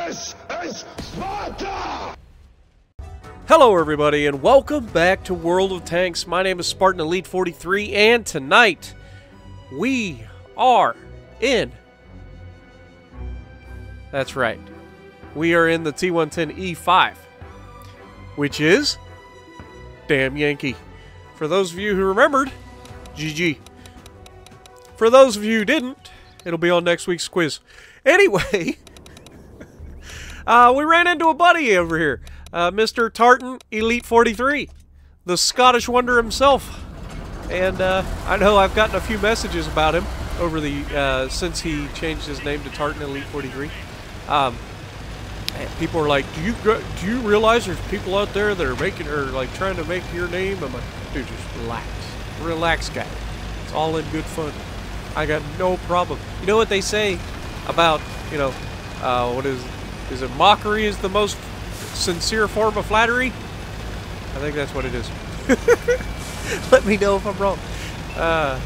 This is Sparta! Hello everybody and welcome back to World of Tanks. My name is Spartan Elite 43 and tonight we are in... That's right. We are in the T110E5, which is Damn Yankee. For those of you who remembered, GG. For those of you who didn't, it'll be on next week's quiz. Anyway, we ran into a buddy over here, Mr. Tartan Elite 43, the Scottish wonder himself. And I know I've gotten a few messages about him over the since he changed his name to Tartan Elite 43. People are like, do you realize there's people out there that are making, or like trying to make your name? I'm like, dude, just relax, guy. It's all in good fun. I got no problem. You know what they say about, you know, what is it? Mockery is the most sincere form of flattery. I think that's what it is. Let me know if I'm wrong. No,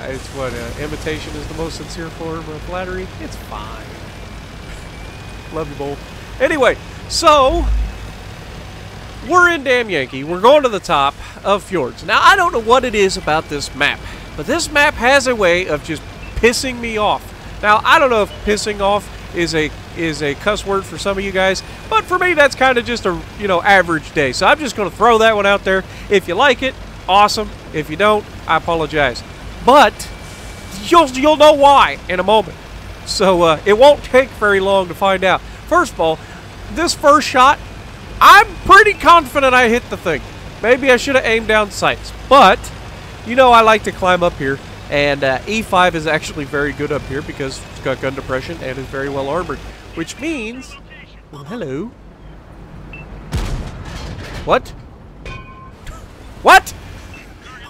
it's what imitation is the most sincere form of flattery. It's fine. Love you, Bull. Anyway, so we're in Damn Yankee. We're going to the top of Fjords. Now, I don't know what it is about this map, but this map has a way of just pissing me off. Now, I don't know if pissing off is a cuss word for some of you guys, but for me, that's kind of just a, you know, average day. So I'm just going to throw that one out there. If you like it, awesome. If you don't, I apologize. But you'll know why in a moment. So it won't take very long to find out. First of all, this first shot, I'm pretty confident I hit the thing. Maybe I should have aimed down sights. But, you know, I like to climb up here. And E5 is actually very good up here because it's got gun depression and is very well armored. Which means... Well, hello. What? What?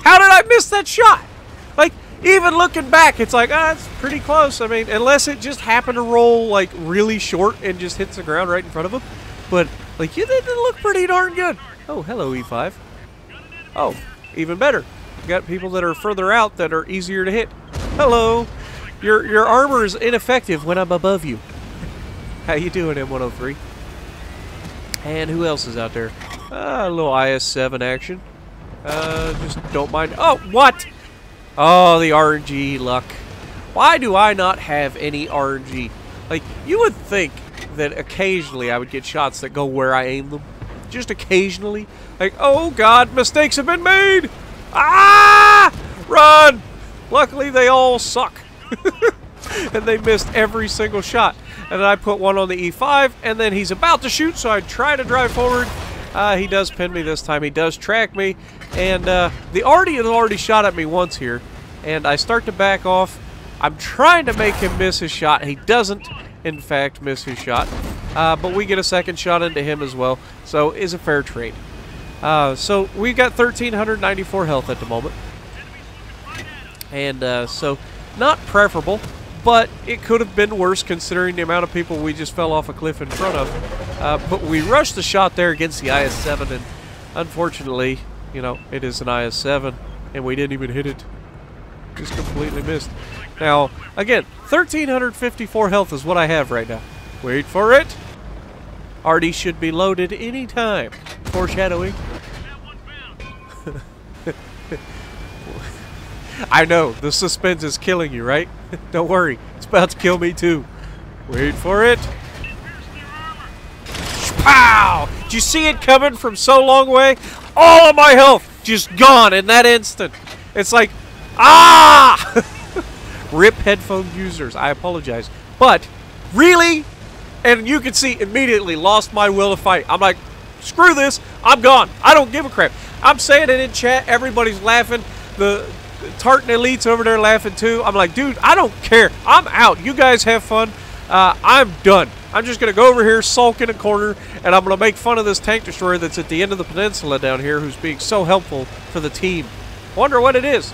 How did I miss that shot? Like, even looking back, it's like, it's pretty close. I mean, unless it just happened to roll, like, really short and just hits the ground right in front of him. But, like, you did look pretty darn good. Oh, hello, E5. Oh, even better. You got people that are further out that are easier to hit. Hello. Your armor is ineffective when I'm above you. How you doing, M103? And who else is out there? A little IS-7 action. Just don't mind. Oh, what? Oh, the RNG luck. Why do I not have any RNG? Like, you would think that occasionally I would get shots that go where I aim them. Just occasionally. Like, oh god, mistakes have been made! Ah! Run! Luckily, they all suck. And they missed every single shot. And then I put one on the E5, and then he's about to shoot, so I try to drive forward. He does pin me this time. He does track me. And the Artie has already shot at me once here. And I start to back off. I'm trying to make him miss his shot. He doesn't, in fact, miss his shot. But we get a second shot into him as well. So it's a fair trade. So we've got 1,394 health at the moment. And so not preferable, but it could have been worse considering the amount of people we just fell off a cliff in front of. But we rushed the shot there against the IS-7, and unfortunately, you know, it is an IS-7, and we didn't even hit it. Just completely missed. Now, again, 1,354 health is what I have right now. Wait for it. Artie should be loaded anytime. Foreshadowing. I know, the suspense is killing you, right? Don't worry, it's about to kill me too. Wait for it. Pow! Did you see it coming from so long away? All of my health just gone in that instant. It's like, ah! Rip headphone users, I apologize. But, really? And you can see immediately lost my will to fight. I'm like, screw this, I'm gone. I don't give a crap. I'm saying it in chat, everybody's laughing. The Tartan Elite's over there laughing too. I'm like, dude, I don't care. I'm out. You guys have fun. I'm done. I'm just going to go over here, sulk in a corner, and I'm going to make fun of this tank destroyer that's at the end of the peninsula down here who's being so helpful for the team. Wonder what it is.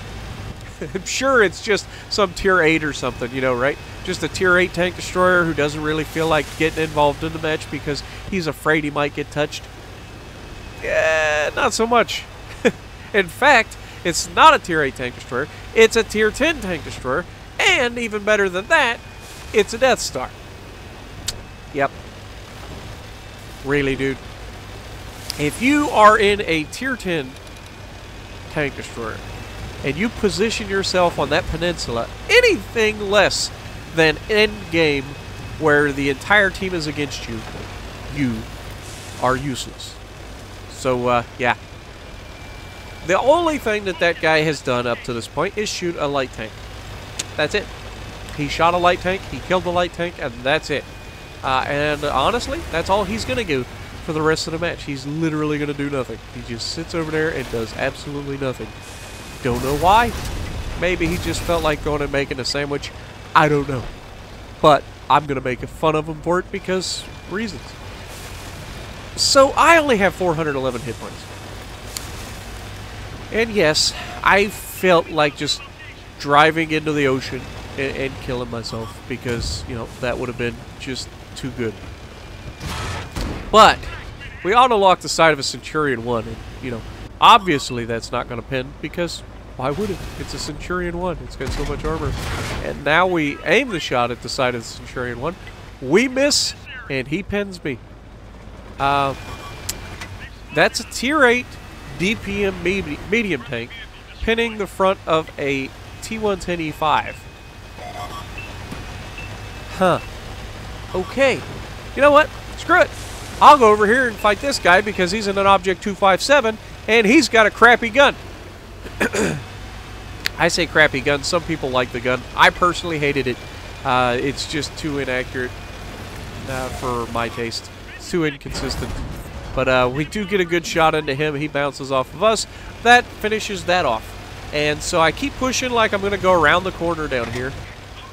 I'm sure it's just some tier 8 or something, you know, right? Just a tier 8 tank destroyer who doesn't really feel like getting involved in the match because he's afraid he might get touched. Yeah, not so much. In fact, it's not a tier 8 tank destroyer. It's a tier 10 tank destroyer. And even better than that, it's a Death Star. Yep. Really, dude. If you are in a tier 10 tank destroyer and you position yourself on that peninsula, anything less than end game where the entire team is against you, you are useless. So, yeah. The only thing that guy has done up to this point is shoot a light tank. That's it. He shot a light tank, he killed the light tank, and that's it. And honestly, that's all he's going to do for the rest of the match. He's literally going to do nothing. He just sits over there and does absolutely nothing. Don't know why. Maybe he just felt like going and making a sandwich. I don't know. But I'm going to make fun of him for it because reasons. So I only have 411 hit points. And yes, I felt like just driving into the ocean and killing myself because, you know, that would have been just too good. But we auto-locked the side of a Centurion 1, and, you know, obviously that's not going to pin because why would it? It's a Centurion 1. It's got so much armor. And now we aim the shot at the side of the Centurion 1. We miss, and he pins me. That's a tier 8 DPM medium tank pinning the front of a T110E5. Huh. Okay. You know what? Screw it. I'll go over here and fight this guy because he's in an Object 257 and he's got a crappy gun. I say crappy gun. Some people like the gun. I personally hated it. It's just too inaccurate for my taste. It's too inconsistent. But we do get a good shot into him. He bounces off of us. That finishes that off. And so I keep pushing like I'm going to go around the corner down here.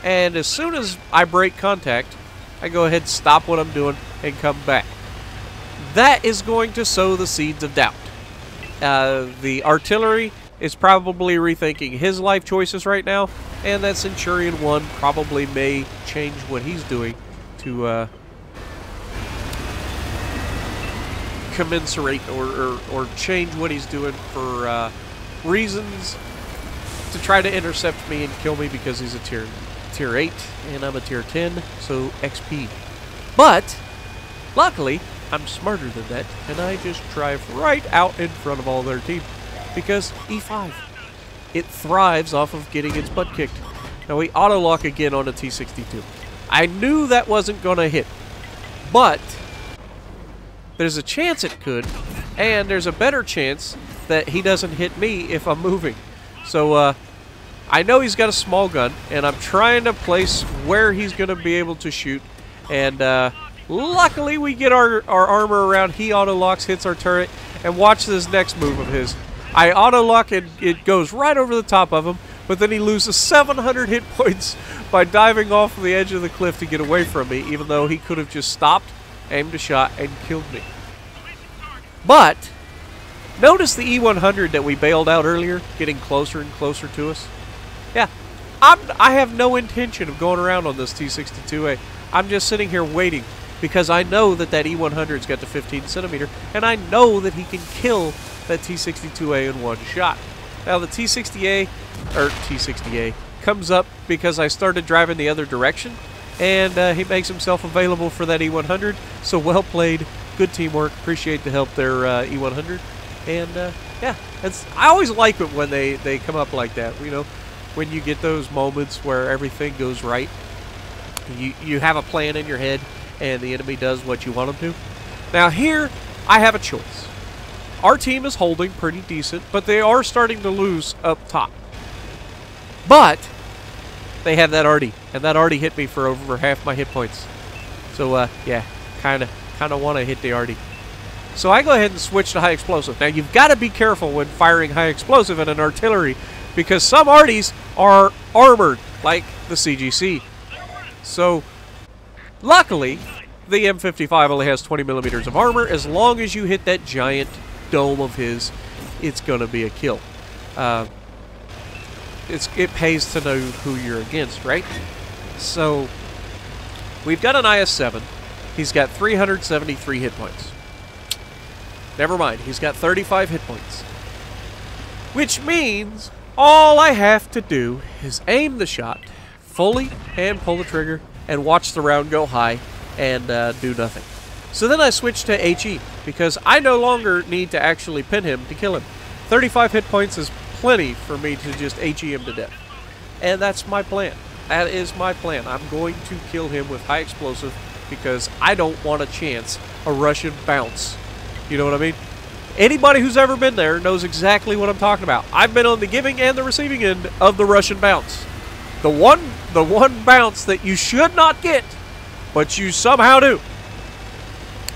And as soon as I break contact, I go ahead and stop what I'm doing and come back. That is going to sow the seeds of doubt. The artillery is probably rethinking his life choices right now. And that Centurion 1 probably may change what he's doing to commensurate or change what he's doing for reasons to try to intercept me and kill me because he's a tier 8 and I'm a tier 10, so XP. But luckily I'm smarter than that and I just drive right out in front of all their team because E5, it thrives off of getting its butt kicked. Now we auto lock again on a T62. I knew that wasn't gonna hit, but there's a chance it could, and there's a better chance that he doesn't hit me if I'm moving. So, I know he's got a small gun, and I'm trying to place where he's going to be able to shoot. And, luckily we get our armor around. He auto-locks, hits our turret, and watch this next move of his. I auto-lock, and it goes right over the top of him, but then he loses 700 hit points by diving off the edge of the cliff to get away from me, even though he could have just stopped, aimed a shot, and killed me. But notice the E100 that we bailed out earlier, getting closer and closer to us. Yeah, I have no intention of going around on this T62A. I'm just sitting here waiting because I know that E100's got the 15 centimeter, and I know that he can kill that T62A in one shot. Now the T60A comes up because I started driving the other direction. And he makes himself available for that E100. So well played. Good teamwork. Appreciate the help there, E100. And, yeah. I always like it when they come up like that. You know, when you get those moments where everything goes right. You have a plan in your head, and the enemy does what you want them to. Now here, I have a choice. Our team is holding pretty decent, but they are starting to lose up top. But they have that arty, and that arty hit me for over half my hit points. So, yeah, kind of want to hit the arty. So I go ahead and switch to high explosive. Now, you've got to be careful when firing high explosive in an artillery because some arties are armored, like the CGC. So, luckily, the M55 only has 20 millimeters of armor. As long as you hit that giant dome of his, it's going to be a kill. It pays to know who you're against, right? So, we've got an IS-7. He's got 373 hit points. Never mind, he's got 35 hit points. Which means all I have to do is aim the shot fully and pull the trigger and watch the round go high and do nothing. So then I switched to HE, because I no longer need to actually pin him to kill him. 35 hit points is plenty for me to just HE him to death. And that's my plan. That is my plan. I'm going to kill him with high explosive, because I don't want a chance a Russian bounce. You know what I mean? Anybody who's ever been there knows exactly what I'm talking about. I've been on the giving and the receiving end of the Russian bounce. The one bounce that you should not get, but you somehow do.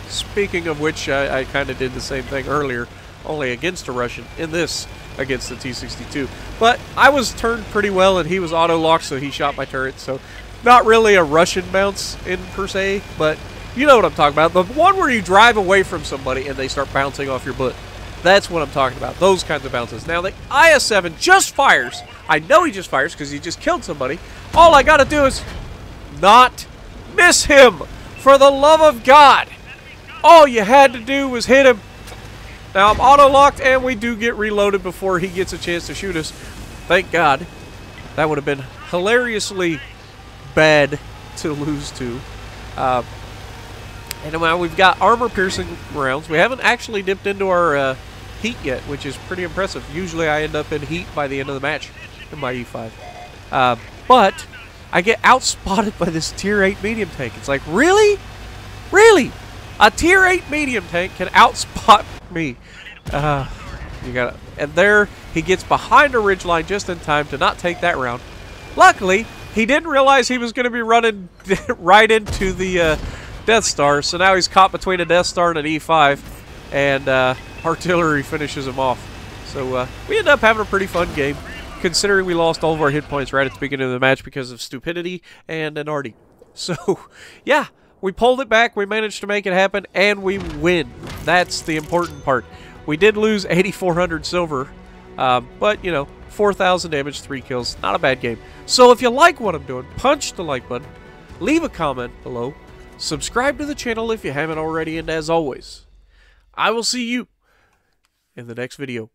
Speaking of which, I kind of did the same thing earlier, only against a Russian, in this against the T-62. But I was turned pretty well, and he was auto-locked, so he shot my turret, so not really a Russian bounce in per se, but you know what I'm talking about. The one where you drive away from somebody and they start bouncing off your butt. That's what I'm talking about, those kinds of bounces. Now, the IS-7 just fires. I know he just fires because he just killed somebody. All I got to do is not miss him, for the love of God. All you had to do was hit him. Now, I'm auto-locked, and we do get reloaded before he gets a chance to shoot us. Thank God. That would have been hilariously bad to lose to. And now we've got armor-piercing rounds. We haven't actually dipped into our heat yet, which is pretty impressive. Usually I end up in heat by the end of the match in my E5. But I get outspotted by this Tier 8 medium tank. It's like, really? Really? A Tier 8 medium tank can outspot me. You gotta, and there he gets behind a ridgeline just in time to not take that round. Luckily, he didn't realize he was going to be running right into the Death Star, so now he's caught between a Death Star and an E5, and artillery finishes him off. So we end up having a pretty fun game, considering we lost all of our hit points right at the beginning of the match because of stupidity and an arty. So, yeah. We pulled it back, we managed to make it happen, and we win. That's the important part. We did lose 8,400 silver, but, you know, 4,000 damage, 3 kills. Not a bad game. So if you like what I'm doing, punch the like button, leave a comment below, subscribe to the channel if you haven't already, and as always, I will see you in the next video.